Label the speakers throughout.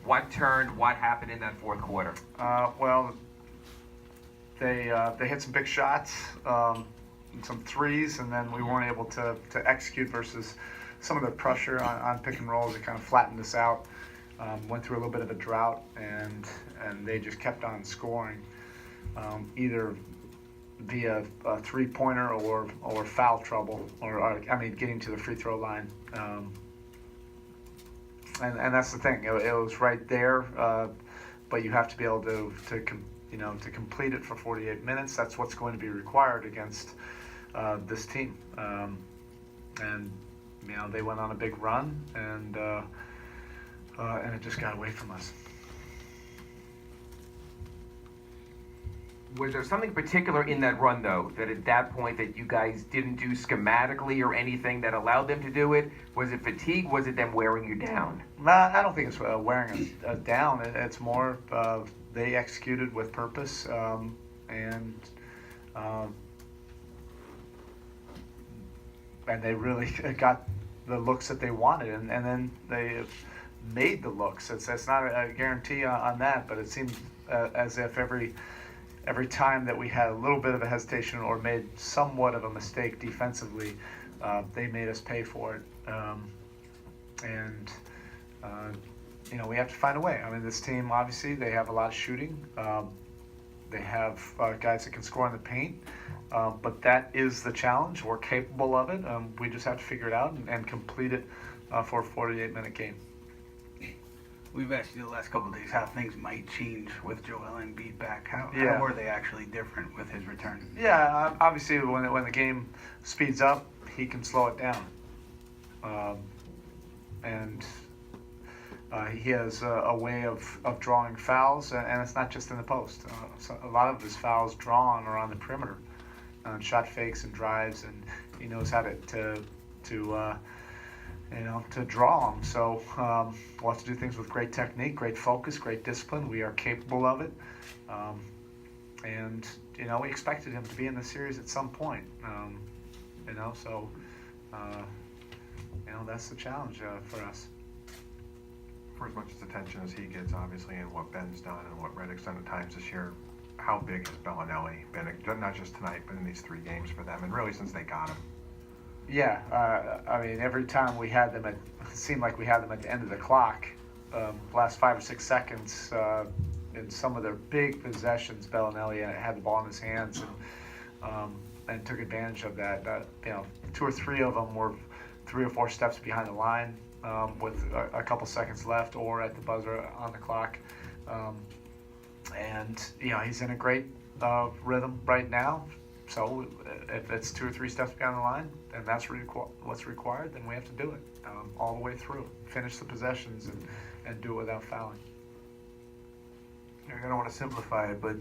Speaker 1: What turned? What happened in that fourth quarter?
Speaker 2: Well, they hit some big shots, and some threes, and then we weren't able to execute versus some of the pressure on pick and rolls. It kind of flattened us out. Went through a little bit of a drought, and they just kept on scoring, either via a three-pointer or foul trouble, or getting to the free throw line. And that's the thing. It was right there, but you have to be able to complete it for 48 minutes. That's what's going to be required against this team. And they went on a big run, and it just got away from us.
Speaker 1: Was there something particular in that run, though, that at that point that you guys didn't do schematically or anything that allowed them to do it? Was it fatigue? Was it them wearing you down?
Speaker 2: I don't think it's wearing us down. It's more they executed with purpose, and they really got the looks that they wanted, and then they made the looks. It's not a guarantee on that, but it seemed as if every time that we had a little bit of a hesitation or made somewhat of a mistake defensively, they made us pay for it. We have to find a way. This team, obviously, they have a lot of shooting. They have guys that can score in the paint, but that is the challenge. We're capable of it. We just have to figure it out and complete it for a 48-minute game.
Speaker 3: We've asked you the last couple of days how things might change with Joel Embiid back. How were they actually different with his return?
Speaker 2: Yeah, obviously when the game speeds up, he can slow it down. And he has a way of drawing fouls, and it's not just in the post. So a lot of his fouls drawn are on the perimeter, on shot fakes and drives, and he knows how to draw them. So we'll have to do things with great technique, great focus, great discipline. We are capable of it. And we expected him to be in the series at some point. That's the challenge for us.
Speaker 4: For as much attention as he gets, obviously, and what Ben's done and what Reddick's done at times this year, how big has Bellinelli been, not just tonight, but in these 3 games for them, and really since they got him?
Speaker 2: Yeah, every time we had them, it seemed like we had them at the end of the clock. Last 5 or 6 seconds, in some of their big possessions, Bellinelli had the ball in his hands and took advantage of that. 2 or 3 of them were 3 or 4 steps behind the line with a couple seconds left, or at the buzzer on the clock. He's in a great rhythm right now. So if it's 2 or 3 steps behind the line, and that's what's required, then we have to do it all the way through. Finish the possessions and do it without fouling.
Speaker 5: I don't want to simplify it, but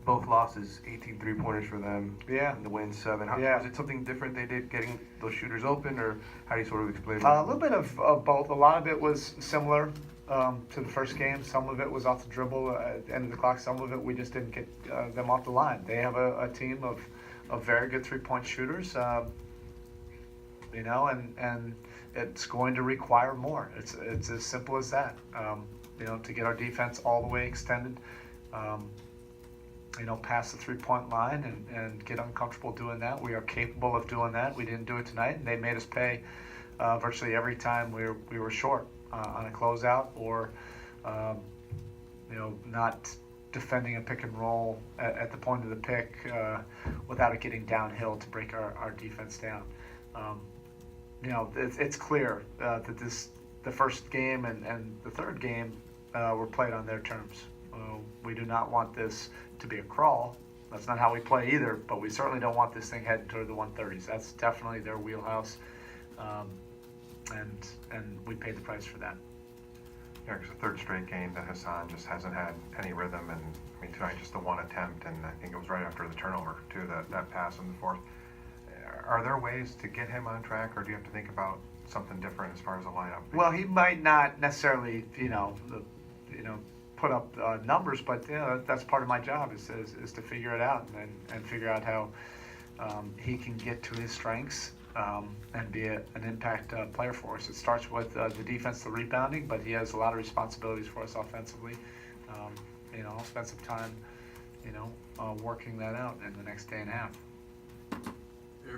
Speaker 5: both losses, 18 three-pointers for them.
Speaker 2: Yeah.
Speaker 5: And the win 7. Was it something different they did getting those shooters open, or how do you sort of explain that?
Speaker 2: A little bit of both. A lot of it was similar to the first game. Some of it was off the dribble at the end of the clock. Some of it we just didn't get them off the line. They have a team of very good three-point shooters, and it's going to require more. It's as simple as that. To get our defense all the way extended, past the three-point line and get uncomfortable doing that. We are capable of doing that. We didn't do it tonight, and they made us pay virtually every time we were short on a closeout or not defending a pick and roll at the point of the pick without it getting downhill to break our defense down. It's clear that the first game and the third game were played on their terms. We do not want this to be a crawl. That's not how we play either, but we certainly don't want this thing heading toward the 130s. That's definitely their wheelhouse, and we paid the price for that.
Speaker 4: Yeah, because the third straight game that Hassan just hasn't had any rhythm, and tonight just the one attempt, and I think it was right after the turnover too, that pass in the fourth. Are there ways to get him on track, or do you have to think about something different as far as a lineup?
Speaker 2: Well, he might not necessarily, put up numbers, but that's part of my job is to figure it out and figure out how he can get to his strengths and be an impact player for us. It starts with the defense, the rebounding, but he has a lot of responsibilities for us offensively. I'll spend some time, working that out in the next day and a half.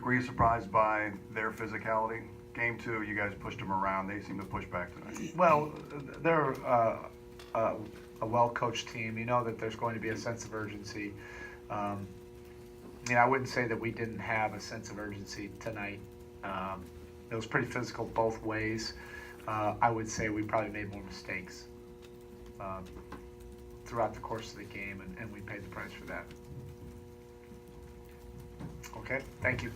Speaker 6: Were you surprised by their physicality? Game 2, you guys pushed them around. They seem to push back tonight.
Speaker 2: Well, they're a well-coached team. You know that there's going to be a sense of urgency. I wouldn't say that we didn't have a sense of urgency tonight. It was pretty physical both ways. I would say we probably made more mistakes throughout the course of the game, and we paid the price for that. Okay, thank you.